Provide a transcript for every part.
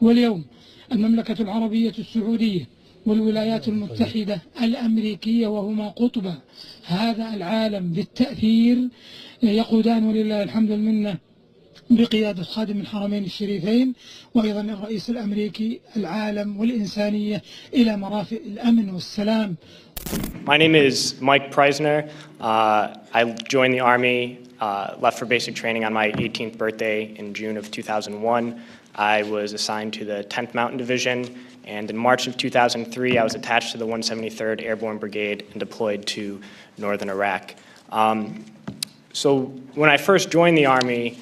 واليوم المملكة العربية السعودية والولايات المتحدة الأمريكية، وهما قطب هذا العالم بالتأثير، يقودان ولله الحمد والمنة بقيادة خادم الحرمين الشريفين وأيضا الرئيس الأمريكي العالم والإنسانية إلى مرافق الأمن والسلام. My name is Mike Preisner. I joined the Army, left for basic training on my 18th birthday in June of 2001. I was assigned to the 10th Mountain Division, and in March of 2003, I was attached to the 173rd Airborne Brigade and deployed to northern Iraq. So when I first joined the Army,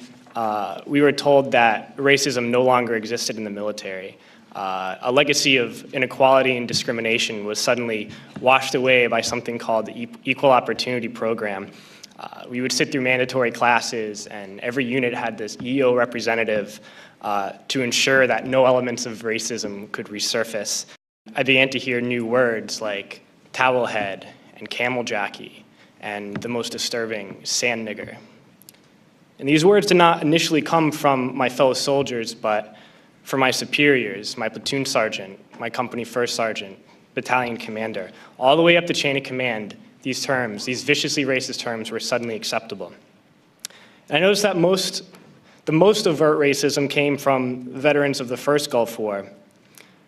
we were told that racism no longer existed in the military. A legacy of inequality and discrimination was suddenly washed away by something called the Equal Opportunity Program. We would sit through mandatory classes, and every unit had this EO representative to ensure that no elements of racism could resurface. I began to hear new words like towel head and camel jockey, and the most disturbing, sand nigger. And these words did not initially come from my fellow soldiers, but from my superiors, my platoon sergeant, my company first sergeant, battalion commander. All the way up the chain of command, these terms, these viciously racist terms, were suddenly acceptable. And I noticed that the most overt racism came from veterans of the first Gulf War.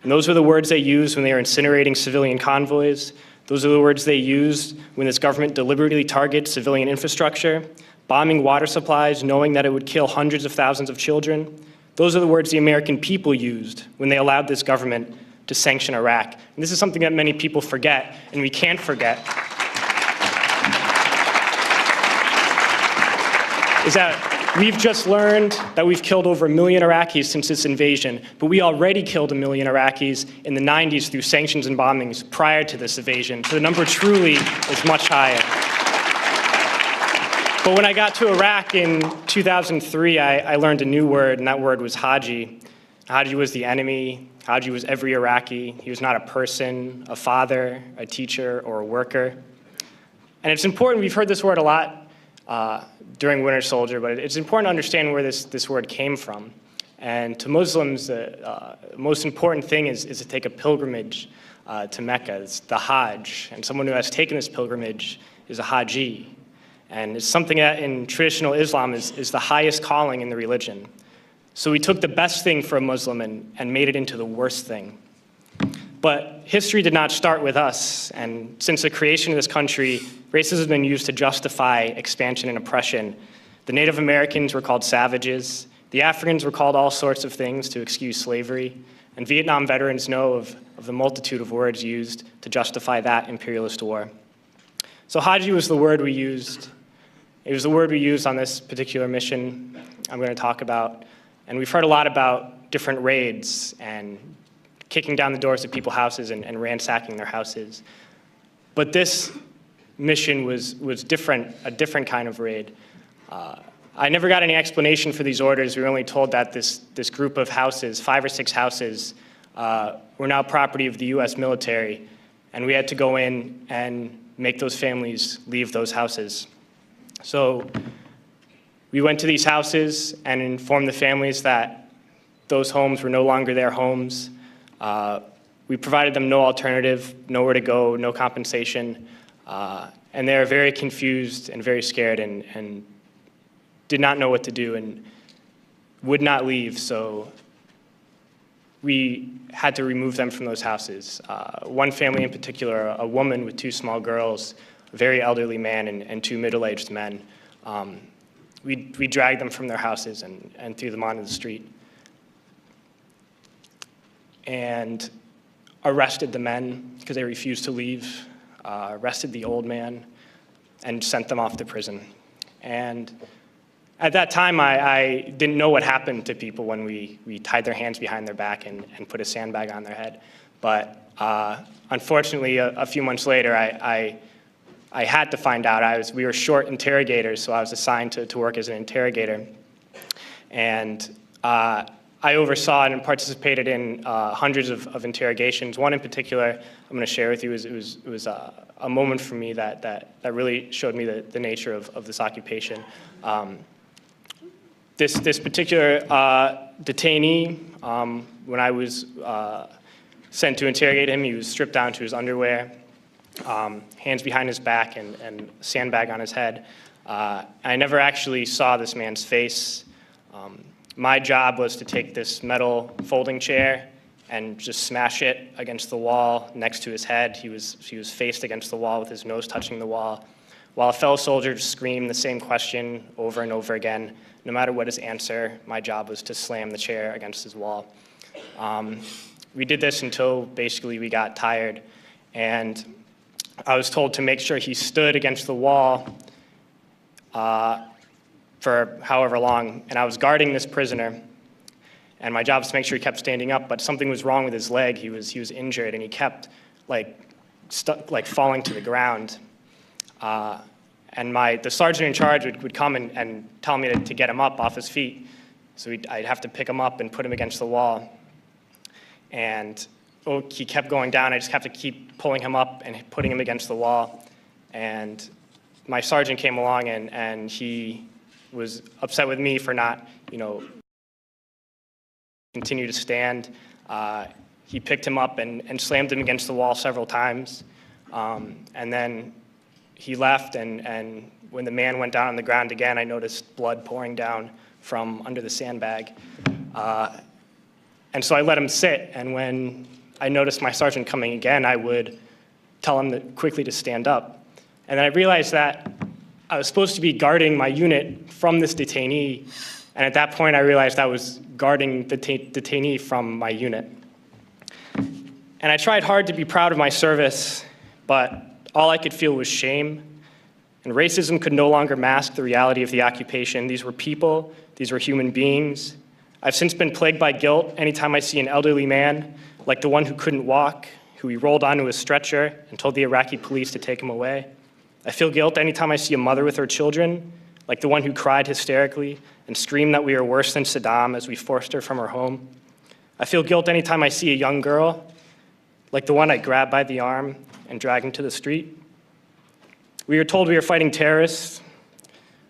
And those were the words they used when they were incinerating civilian convoys. Those are the words they used when this government deliberately targeted civilian infrastructure, bombing water supplies, knowing that it would kill hundreds of thousands of children. Those are the words the American people used when they allowed this government to sanction Iraq. And this is something that many people forget, and we can't forget, is that we've just learned that we've killed over 1 million Iraqis since this invasion, but we already killed 1 million Iraqis in the 90s through sanctions and bombings prior to this invasion, so the number truly is much higher. But when I got to Iraq in 2003, I learned a new word, and that word was Haji. Haji was the enemy. Haji was every Iraqi. He was not a person, a father, a teacher, or a worker. And it's important, we've heard this word a lot during Winter Soldier, but it's important to understand where this word came from. And to Muslims, the most important thing is to take a pilgrimage to Mecca. It's the Hajj, and someone who has taken this pilgrimage is a Haji. And it's something that in traditional Islam is the highest calling in the religion. So we took the best thing for a Muslim and made it into the worst thing. But history did not start with us, and since the creation of this country, racism has been used to justify expansion and oppression. The Native Americans were called savages, the Africans were called all sorts of things to excuse slavery, and Vietnam veterans know of the multitude of words used to justify that imperialist war. So Haji was the word we used. It was the word we used on this particular mission I'm going to talk about. And we've heard a lot about different raids and kicking down the doors of people's houses and ransacking their houses. But this mission was different, a different kind of raid. I never got any explanation for these orders. We were only told that this group of houses, 5 or 6 houses, were now property of the US military, and we had to go in and make those families leave those houses. So we went to these houses and informed the families that those homes were no longer their homes. We provided them no alternative, nowhere to go, no compensation. And they were very confused and very scared and did not know what to do and would not leave. So we had to remove them from those houses. One family in particular, a woman with 2 small girls, a very elderly man and 2 middle-aged men. We dragged them from their houses and threw them onto the street. And arrested the men because they refused to leave, arrested the old man, and sent them off to prison. And at that time, I didn't know what happened to people when we tied their hands behind their back and put a sandbag on their head. But unfortunately, a few months later, I had to find out. We were short interrogators, so I was assigned to work as an interrogator. And I oversaw and participated in hundreds of interrogations. One in particular I'm going to share with you. It was a moment for me that really showed me the nature of this occupation. This particular detainee, when I was sent to interrogate him, he was stripped down to his underwear, hands behind his back and a sandbag on his head. I never actually saw this man's face. My job was to take this metal folding chair and just smash it against the wall next to his head. He was faced against the wall with his nose touching the wall, while a fellow soldier just screamed the same question over and over again. No matter what his answer, my job was to slam the chair against his wall. We did this until basically we got tired, and I was told to make sure he stood against the wall for however long, and I was guarding this prisoner, and my job was to make sure he kept standing up, but something was wrong with his leg. He was injured, and he kept falling to the ground. And the sergeant in charge would come and tell me to get him up off his feet. So I'd have to pick him up and put him against the wall. And he kept going down. I just have to keep pulling him up and putting him against the wall. And my sergeant came along and he was upset with me for not, continue to stand. He picked him up and slammed him against the wall several times. And then he left, and when the man went down on the ground again, I noticed blood pouring down from under the sandbag. And so I let him sit, and when I noticed my sergeant coming again, I would tell him quickly to stand up. And then I realized that I was supposed to be guarding my unit from this detainee, and at that point I realized I was guarding the detainee from my unit. And I tried hard to be proud of my service, but all I could feel was shame, and racism could no longer mask the reality of the occupation. These were people, these were human beings. I've since been plagued by guilt anytime I see an elderly man, like the one who couldn't walk, who we rolled onto a stretcher and told the Iraqi police to take him away. I feel guilt anytime I see a mother with her children, like the one who cried hysterically and screamed that we are worse than Saddam as we forced her from her home. I feel guilt anytime I see a young girl, like the one I grabbed by the arm and dragged into the street. We were told we were fighting terrorists.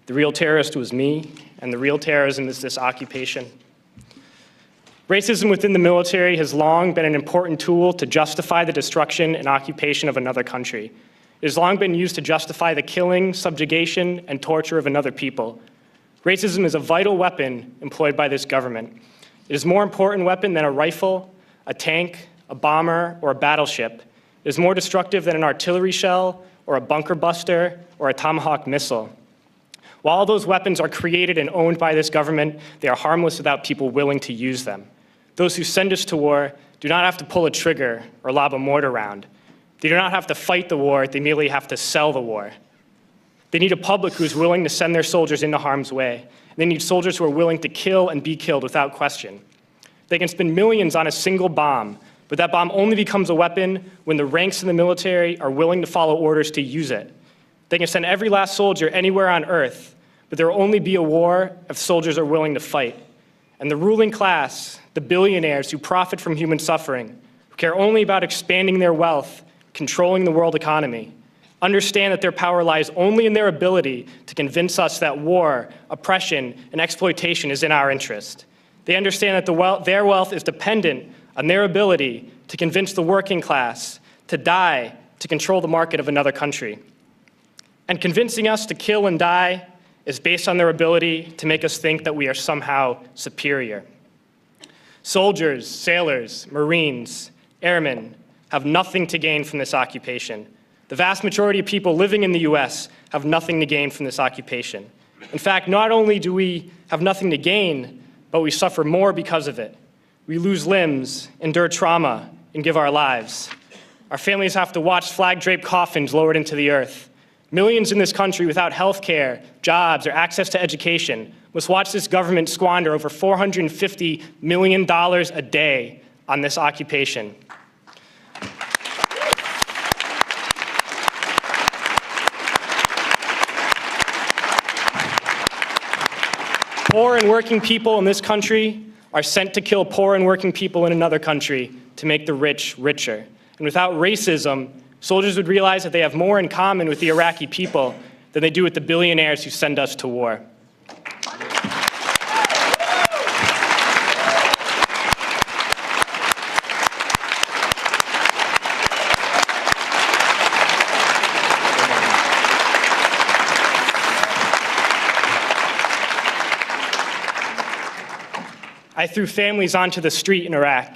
The real terrorist was me, and the real terrorism is this occupation. Racism within the military has long been an important tool to justify the destruction and occupation of another country. It has long been used to justify the killing, subjugation, and torture of another people. Racism is a vital weapon employed by this government. It is a more important weapon than a rifle, a tank, a bomber, or a battleship. It is more destructive than an artillery shell, or a bunker buster, or a Tomahawk missile. While all those weapons are created and owned by this government, they are harmless without people willing to use them. Those who send us to war do not have to pull a trigger or lob a mortar round. They do not have to fight the war, they merely have to sell the war. They need a public who is willing to send their soldiers into harm's way. They need soldiers who are willing to kill and be killed without question. They can spend millions on a single bomb, but that bomb only becomes a weapon when the ranks in the military are willing to follow orders to use it. They can send every last soldier anywhere on earth, but there will only be a war if soldiers are willing to fight. And the ruling class, the billionaires who profit from human suffering, who care only about expanding their wealth, controlling the world economy, understand that their power lies only in their ability to convince us that war, oppression, and exploitation is in our interest. They understand that their wealth is dependent on their ability to convince the working class to die to control the market of another country. And convincing us to kill and die is based on their ability to make us think that we are somehow superior. Soldiers, sailors, Marines, airmen have nothing to gain from this occupation. The vast majority of people living in the US have nothing to gain from this occupation. In fact, not only do we have nothing to gain, but we suffer more because of it. We lose limbs, endure trauma, and give our lives. Our families have to watch flag-draped coffins lowered into the earth. Millions in this country without health care, jobs, or access to education must watch this government squander over $450 million a day on this occupation. Poor and working people in this country are sent to kill poor and working people in another country to make the rich richer. And without racism, soldiers would realize that they have more in common with the Iraqi people than they do with the billionaires who send us to war. I threw families onto the street in Iraq,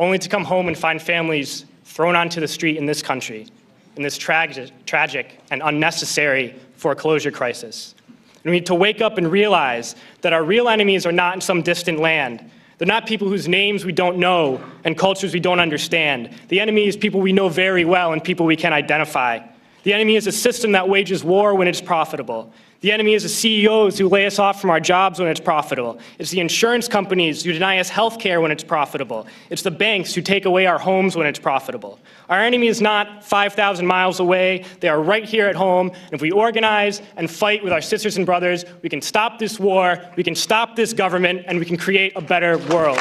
only to come home and find families thrown onto the street in this country, in this tragic and unnecessary foreclosure crisis. And we need to wake up and realize that our real enemies are not in some distant land. They're not people whose names we don't know and cultures we don't understand. The enemy is people we know very well and people we can identify. The enemy is a system that wages war when it's profitable. The enemy is the CEOs who lay us off from our jobs when it's profitable. It's the insurance companies who deny us health care when it's profitable. It's the banks who take away our homes when it's profitable. Our enemy is not 5,000 miles away. They are right here at home. And if we organize and fight with our sisters and brothers, we can stop this war, we can stop this government, and we can create a better world.